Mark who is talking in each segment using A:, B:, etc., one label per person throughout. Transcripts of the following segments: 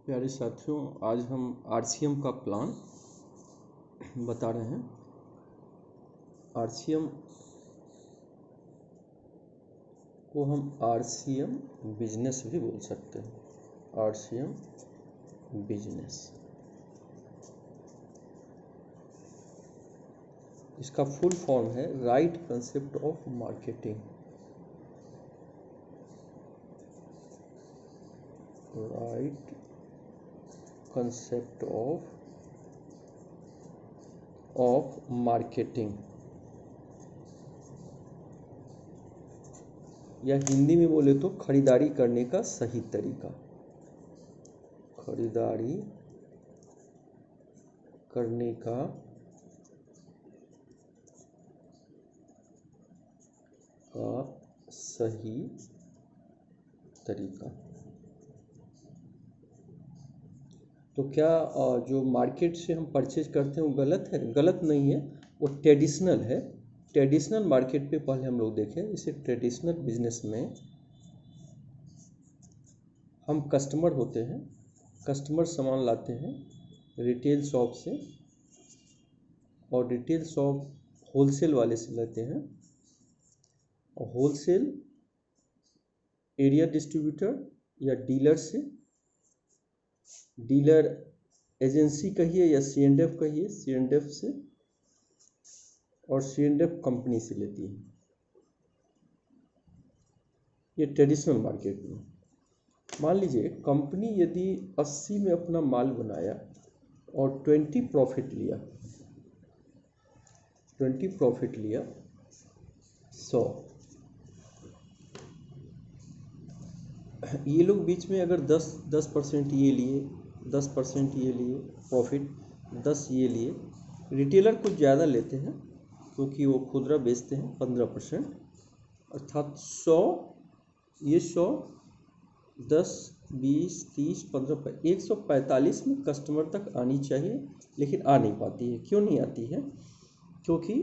A: प्यारे साथियों, आज हम आरसीएम का प्लान बता रहे हैं। आरसीएम को हम आरसीएम बिजनेस भी बोल सकते हैं। आरसीएम बिजनेस, इसका फुल फॉर्म है right concept of marketing. Right concept of marketing, या हिंदी में बोले तो खरीदारी करने का सही तरीका। खरीदारी करने का सही तरीका। तो क्या जो मार्केट से हम परचेज करते हैं वो गलत है? गलत नहीं है, वो ट्रेडिशनल है। ट्रेडिशनल मार्केट पे पहले हम लोग देखें। इसे ट्रेडिशनल बिजनेस में हम कस्टमर होते हैं, कस्टमर सामान लाते हैं रिटेल शॉप से, और रिटेल शॉप होलसेल वाले से लेते हैं, और होलसेल एरिया डिस्ट्रीब्यूटर या डीलर से, डीलर एजेंसी कहिए या C&F कहिए, C&F से, और C&F कंपनी से लेती है। ये ट्रेडिशनल मार्केट में। मान लीजिए कंपनी यदि 80 में अपना माल बनाया और 20 प्रॉफिट लिया, 20 प्रॉफिट लिया 100, ये लोग बीच में अगर 10% ये लिए, 10% ये लिए प्रॉफिट, 10 ये लिए, रिटेलर कुछ ज़्यादा लेते हैं क्योंकि वो खुदरा बेचते हैं 15%, अर्थात 100, ये 100, 10, 20, 30, 15, 145 में कस्टमर तक आनी चाहिए, लेकिन आ नहीं पाती है। क्यों नहीं आती है? क्योंकि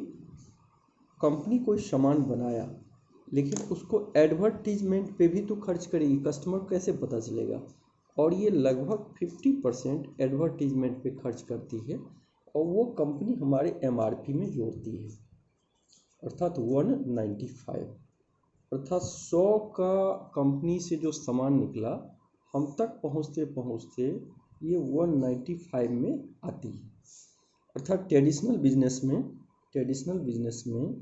A: कंपनी कोई सामान बनाया, लेकिन उसको एडवर्टीजमेंट पे भी तो खर्च करेगी, कस्टमर को कैसे पता चलेगा? और ये लगभग 50% एडवर्टीजमेंट पे खर्च करती है, और वो कंपनी हमारे MRP में जोड़ती है, अर्थात 195, अर्थात 100 का कंपनी से जो सामान निकला हम तक पहुँचते पहुँचते ये 195 में आती है। अर्थात ट्रेडिशनल बिजनेस में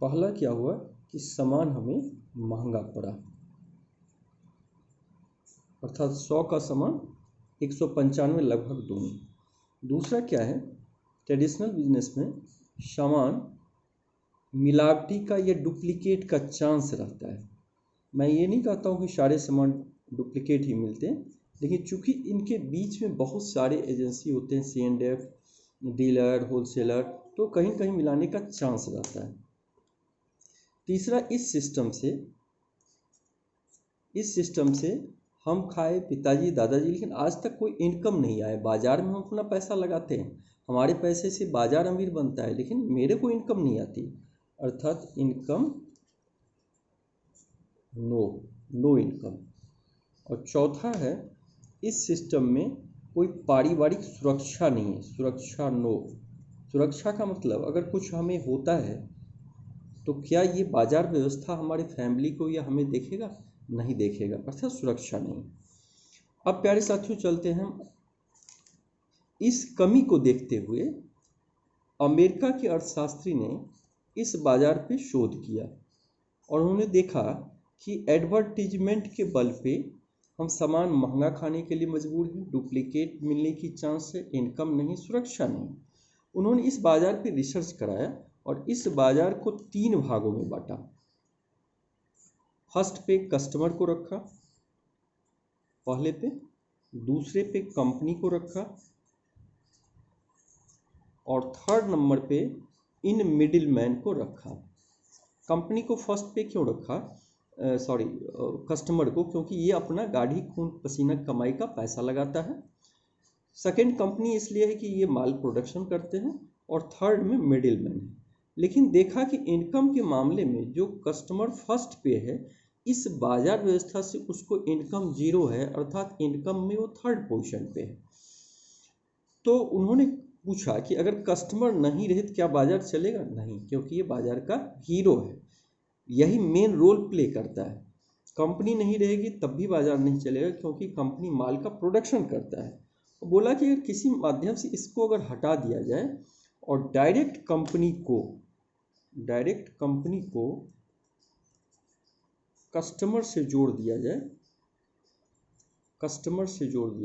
A: पहला क्या हुआ कि सामान हमें महंगा पड़ा, अर्थात 100 का सामान 195 लगभग दूनी। दूसरा क्या है, ट्रेडिशनल बिजनेस में सामान मिलावटी का या डुप्लीकेट का चांस रहता है। मैं ये नहीं कहता हूँ कि सारे सामान डुप्लीकेट ही मिलते हैं, लेकिन चूंकि इनके बीच में बहुत सारे एजेंसी होते हैं, C&F, डीलर, होलसेलर, तो कहीं कहीं मिलाने का चांस रहता है। तीसरा, इस सिस्टम से हम खाए पिताजी दादाजी, लेकिन आज तक कोई इनकम नहीं आए। बाजार में हम अपना पैसा लगाते हैं, हमारे पैसे से बाजार अमीर बनता है, लेकिन मेरे को इनकम नहीं आती, अर्थात इनकम नो इनकम। और चौथा है, इस सिस्टम में कोई पारिवारिक सुरक्षा नहीं है, सुरक्षा का मतलब अगर कुछ हमें होता है तो क्या ये बाजार व्यवस्था हमारी फैमिली को या हमें देखेगा? नहीं देखेगा, अर्थात सुरक्षा नहीं। अब प्यारे साथियों चलते हैं, इस कमी को देखते हुए अमेरिका के अर्थशास्त्री ने इस बाजार पे शोध किया, और उन्होंने देखा कि एडवर्टीजमेंट के बल पे हम सामान महंगा खाने के लिए मजबूर हैं, डुप्लीकेट मिलने की चांस है, इनकम नहीं, सुरक्षा नहीं। उन्होंने इस बाजार पे रिसर्च कराया और इस बाजार को 3 भागों में बांटा। फर्स्ट पे कस्टमर को रखा पहले पे, दूसरे पे कंपनी को रखा, और थर्ड नंबर पे इन मिडिल मैन को रखा। कंपनी को फर्स्ट पे क्यों रखा? कस्टमर को, क्योंकि ये अपना गाढ़ी खून पसीना कमाई का पैसा लगाता है। सेकेंड, कंपनी इसलिए है कि ये माल प्रोडक्शन करते हैं, और थर्ड में मिडिल मैन है। लेकिन देखा कि इनकम के मामले में जो कस्टमर फर्स्ट पे है इस बाजार व्यवस्था से उसको इनकम जीरो है, अर्थात इनकम में वो थर्ड पोजीशन पे है। तो उन्होंने पूछा कि अगर कस्टमर नहीं रहे तो क्या बाजार चलेगा? नहीं, क्योंकि ये बाजार का हीरो है, यही मेन रोल प्ले करता है। कंपनी नहीं रहेगी तब भी बाजार नहीं चलेगा, क्योंकि कंपनी माल का प्रोडक्शन करता है। तो बोला कि अगर किसी माध्यम से इसको अगर हटा दिया जाए और डायरेक्ट कंपनी को कस्टमर से जोड़ दिया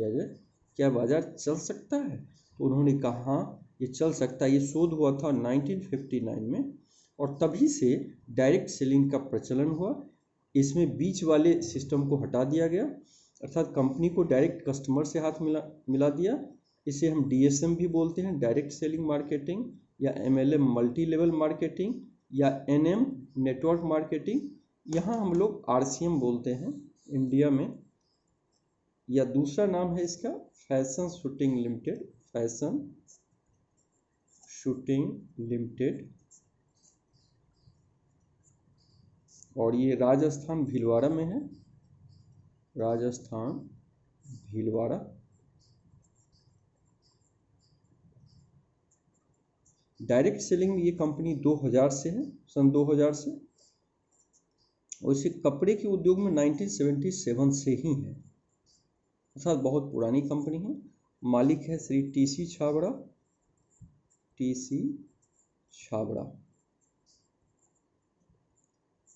A: जाए, क्या बाजार चल सकता है? तो उन्होंने कहा हाँ, ये चल सकता है। ये शोध हुआ था 1959 में, और तभी से डायरेक्ट सेलिंग का प्रचलन हुआ। इसमें बीच वाले सिस्टम को हटा दिया गया, अर्थात कंपनी को डायरेक्ट कस्टमर से हाथ मिला दिया। इसे हम DSM भी बोलते हैं, डायरेक्ट सेलिंग मार्केटिंग, या MLM मल्टी लेवल मार्केटिंग, या NM नेटवर्क मार्केटिंग। यहाँ हम लोग RCM बोलते हैं इंडिया में, या दूसरा नाम है इसका फैशन शूटिंग लिमिटेड, और ये राजस्थान भीलवाड़ा में है, राजस्थान भीलवाड़ा। डायरेक्ट सेलिंग में ये कंपनी 2000 से है, सन 2000 से। और इसे कपड़े के उद्योग में 1977 से ही है, अर्थात बहुत पुरानी कंपनी है। मालिक है श्री TC छाबड़ा।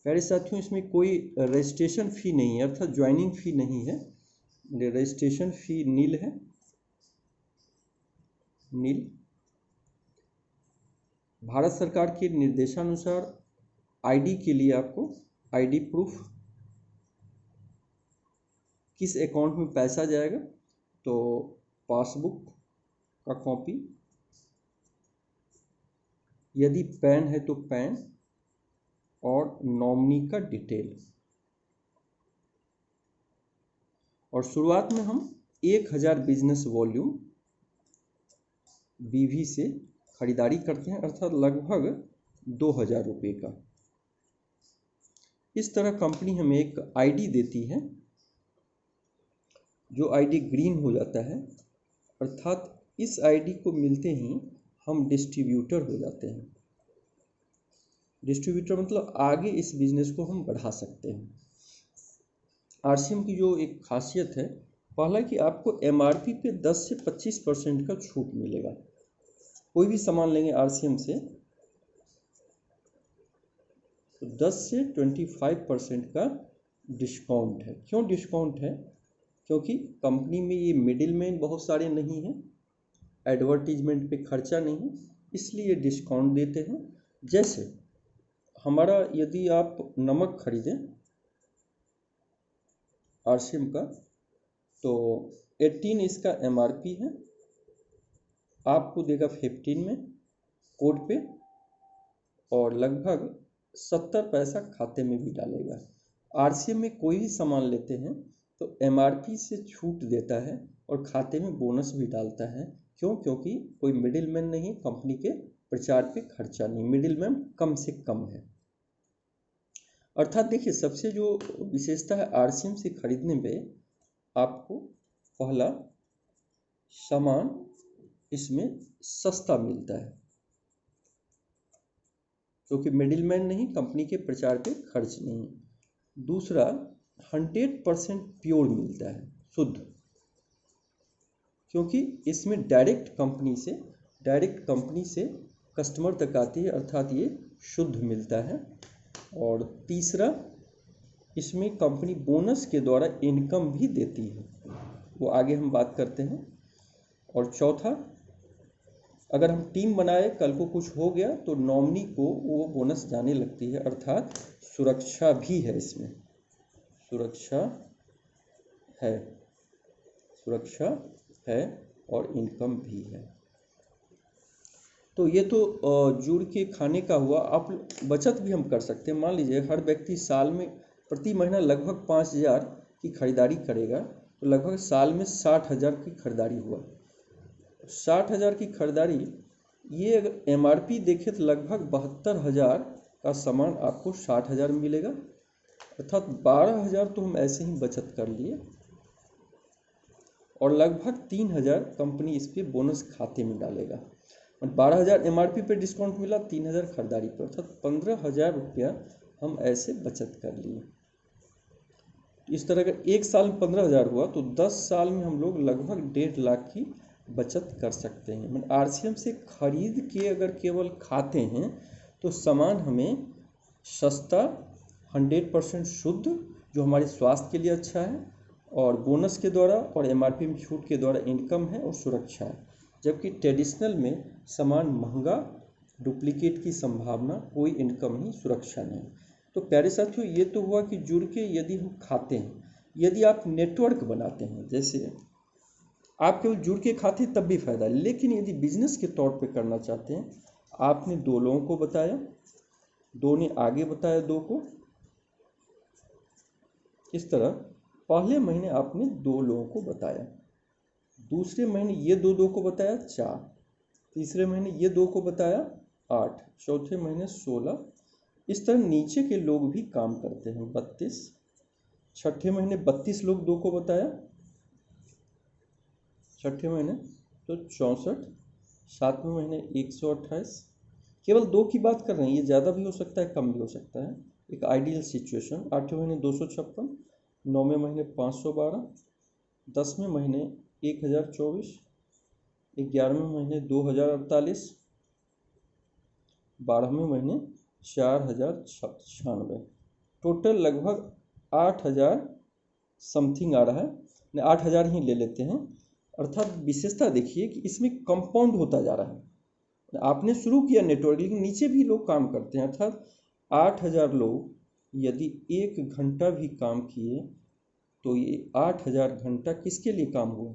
A: प्यारे साथियों, इसमें कोई रजिस्ट्रेशन फ़ी नहीं है, अर्थात ज्वाइनिंग फ़ी नहीं है, रजिस्ट्रेशन फ़ी नील है, नील। भारत सरकार के निर्देशानुसार ID के लिए आपको ID प्रूफ, किस अकाउंट में पैसा जाएगा? तो पासबुक का कॉपी, यदि पैन है तो पैन, और नॉमिनी का डिटेल। और शुरुआत में हम 1000 बिजनेस वॉल्यूम BV से खरीदारी करते हैं, अर्थात लगभग 2000 रुपये का। इस तरह कंपनी हमें एक ID देती है, जो ID ग्रीन हो जाता है, अर्थात इस ID को मिलते ही हम डिस्ट्रीब्यूटर हो जाते हैं। डिस्ट्रीब्यूटर मतलब आगे इस बिजनेस को हम बढ़ा सकते हैं। RCM की जो एक खासियत है, पहला कि आपको MRP पे 10 से 25% का छूट मिलेगा। कोई भी सामान लेंगे RCM से तो 10 से 25% का डिस्काउंट है। क्यों डिस्काउंट है? क्योंकि कंपनी में ये मिडिल मैन बहुत सारे नहीं हैं, एडवर्टीजमेंट पे खर्चा नहीं, इसलिए डिस्काउंट देते हैं। जैसे हमारा यदि आप नमक खरीदें RCM का, तो 18 इसका MRP है, आपको देगा 15 में कोड पे, और लगभग 70 पैसा खाते में भी डालेगा। RCM में कोई भी सामान लेते हैं तो MRP से छूट देता है और खाते में बोनस भी डालता है। क्यों? क्योंकि कोई मिडिल मैन नहीं, कंपनी के प्रचार पे खर्चा नहीं, मिडिल मैन कम से कम है। अर्थात देखिए, सबसे जो विशेषता है RCM से खरीदने में, आपको पहला सामान इसमें सस्ता मिलता है, क्योंकि मिडिलमैन नहीं, कंपनी के प्रचार पे खर्च नहीं। दूसरा, 100% प्योर मिलता है, शुद्ध, क्योंकि इसमें डायरेक्ट कंपनी से कस्टमर तक आती है, अर्थात ये शुद्ध मिलता है। और तीसरा, इसमें कंपनी बोनस के द्वारा इनकम भी देती है, वो आगे हम बात करते हैं। और चौथा, अगर हम टीम बनाए, कल को कुछ हो गया तो नॉमिनी को वो बोनस जाने लगती है, अर्थात सुरक्षा भी है इसमें, सुरक्षा है और इनकम भी है। तो ये तो जुड़ के खाने का हुआ। आप बचत भी हम कर सकते हैं। मान लीजिए हर व्यक्ति साल में प्रति महीना लगभग 5000 की खरीदारी करेगा, तो लगभग साल में 60,000 की खरीदारी हुआ। 60,000 की खरीदारी, ये अगर MRP देखें तो लगभग 72,000 का सामान आपको 60,000 में मिलेगा, अर्थात 12,000 तो हम ऐसे ही बचत कर लिए और लगभग 3,000 कंपनी इस पे बोनस खाते में डालेगा। और 12,000 MRP पे डिस्काउंट मिला, 3,000 खरीदारी पर, अर्थात 15,000 रुपया हम ऐसे बचत कर लिए। इस तरह अगर एक साल में 15,000 हुआ तो 10 साल में हम लोग लगभग 1.5 लाख की बचत कर सकते हैं। मतलब RCM से खरीद के अगर केवल खाते हैं तो सामान हमें सस्ता, 100% शुद्ध, जो हमारे स्वास्थ्य के लिए अच्छा है, और बोनस के द्वारा और MRP में छूट के द्वारा इनकम है और सुरक्षा है। जबकि ट्रेडिशनल में सामान महंगा, डुप्लीकेट की संभावना, कोई इनकम नहीं, सुरक्षा नहीं। तो प्यारे साथियों, ये तो हुआ कि जुड़ के यदि हम खाते हैं। यदि आप नेटवर्क बनाते हैं, जैसे आप केवल जुड़ के खाते तब भी फायदा है, लेकिन यदि बिजनेस के तौर पे करना चाहते हैं, आपने 2 लोगों को बताया, 2 ने आगे बताया 2 को, इस तरह पहले महीने आपने 2 लोगों को बताया, दूसरे महीने ये 2 को बताया 4, तीसरे महीने ये 2 को बताया 8, चौथे महीने 16। इस तरह नीचे के लोग भी काम करते हैं, 32, छठे महीने 32 लोग 2 को बताया, छठे महीने तो 64, सातवें महीने 128। केवल 2 की बात कर रहे हैं, ये ज़्यादा भी हो सकता है, कम भी हो सकता है, एक आइडियल सिचुएशन। 8वें महीने 256, 9वें महीने 512, 10वें महीने 1024, 11वें महीने 2048, 12वें महीने 4096। टोटल लगभग 8,000 समथिंग आ रहा है, 8,000 ही ले लेते हैं। अर्थात विशेषता देखिए कि इसमें कंपाउंड होता जा रहा है। आपने शुरू किया नेटवर्क, लेकिन नीचे भी लोग काम करते हैं। अर्थात 8,000 लोग यदि 1 घंटा भी काम किए तो ये 8,000 घंटा किसके लिए काम हुआ?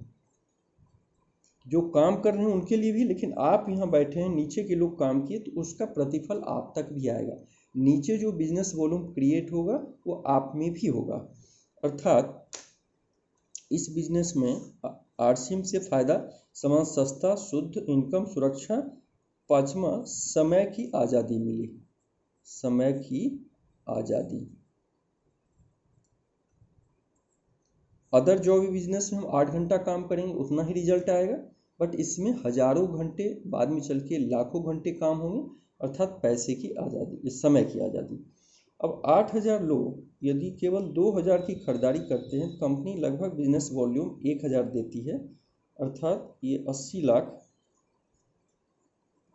A: जो काम कर रहे हैं उनके लिए भी, लेकिन आप यहाँ बैठे हैं, नीचे के लोग काम किए, तो उसका प्रतिफल आप तक भी आएगा। नीचे जो बिजनेस वॉल्यूम क्रिएट होगा वो आप में भी होगा। अर्थात इस बिजनेस में RCM से फायदा, सामान सस्ता, शुद्ध, इनकम, सुरक्षा। 5वां, समय की आज़ादी मिली, समय की आज़ादी। अदर जो भी बिजनेस में हम 8 घंटा काम करेंगे उतना ही रिजल्ट आएगा, बट इसमें हजारों घंटे, बाद में चल के लाखों घंटे काम होंगे। अर्थात पैसे की आज़ादी, समय की आज़ादी। अब 8,000 लोग यदि केवल 2,000 की खरीदारी करते हैं, कंपनी लगभग बिजनेस वॉल्यूम 1,000 देती है, अर्थात ये 80 लाख।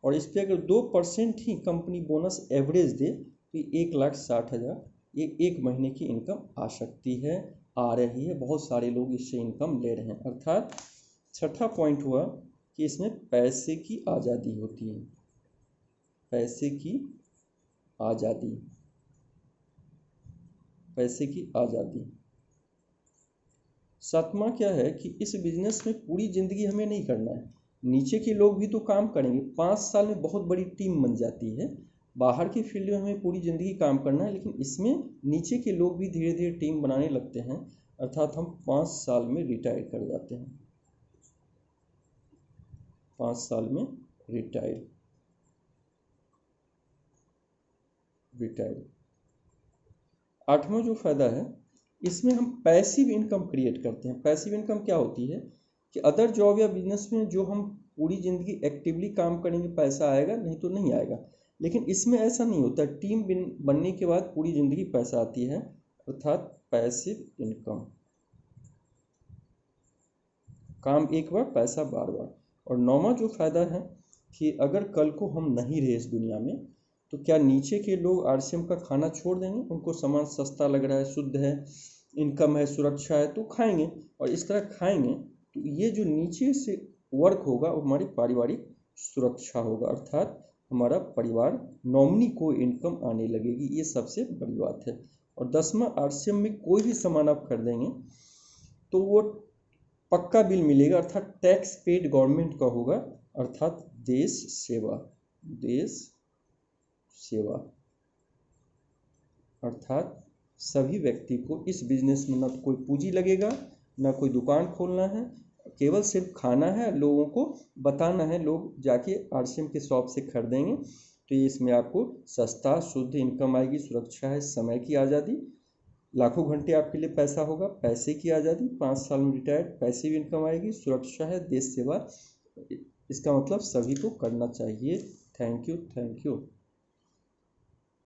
A: और इस पर अगर 2% ही कंपनी बोनस एवरेज दे तो 1,60,000 ये 1 महीने की इनकम आ सकती है, आ रही है। बहुत सारे लोग इससे इनकम ले रहे हैं। अर्थात छठा पॉइंट हुआ कि इसमें पैसे की आज़ादी होती है, पैसे की आज़ादी, पैसे की आज़ादी। 7वां क्या है कि इस बिजनेस में पूरी ज़िंदगी हमें नहीं करना है, नीचे के लोग भी तो काम करेंगे। 5 साल में बहुत बड़ी टीम बन जाती है। बाहर की फील्ड में हमें पूरी ज़िंदगी काम करना है, लेकिन इसमें नीचे के लोग भी धीरे धीरे टीम बनाने लगते हैं। अर्थात हम 5 साल में रिटायर कर जाते हैं, 5 साल में रिटायर। 8वां जो फ़ायदा है, इसमें हम पैसिव इनकम क्रिएट करते हैं। पैसिव इनकम क्या होती है कि अदर जॉब या बिजनेस में जो हम पूरी ज़िंदगी एक्टिवली काम करेंगे पैसा आएगा, नहीं तो नहीं आएगा। लेकिन इसमें ऐसा नहीं होता, टीम बनने के बाद पूरी ज़िंदगी पैसा आती है, अर्थात पैसिव इनकम। काम एक बार, पैसा बार बार। और 9वां जो फ़ायदा है कि अगर कल को हम नहीं रहे इस दुनिया में, तो क्या नीचे के लोग RCM का खाना छोड़ देंगे? उनको सामान सस्ता लग रहा है, शुद्ध है, इनकम है, सुरक्षा है, तो खाएंगे। और इस तरह खाएंगे तो ये जो नीचे से वर्क होगा वो हमारी पारिवारिक सुरक्षा होगा। अर्थात हमारा परिवार, नॉमिनी को इनकम आने लगेगी, ये सबसे बड़ी बात है। और 10वां, RCM में कोई भी सामान आप खरीदेंगे तो वो पक्का बिल मिलेगा, अर्थात टैक्स पेड गवर्नमेंट का होगा, अर्थात देश सेवा, देश सेवा। अर्थात सभी व्यक्ति को इस बिजनेस में ना कोई पूंजी लगेगा, ना कोई दुकान खोलना है, केवल सिर्फ खाना है, लोगों को बताना है, लोग जाके RCM के शॉप से खरीदेंगे। तो ये इसमें आपको सस्ता, शुद्ध इनकम आएगी, सुरक्षा है, समय की आज़ादी। लाखों घंटे आपके लिए पैसा होगा, पैसे की आज़ादी, 5 साल में रिटायर्ड, पैसे भी इनकम आएगी, सुरक्षा है, देश सेवा। इसका मतलब सभी को करना चाहिए। Thank you.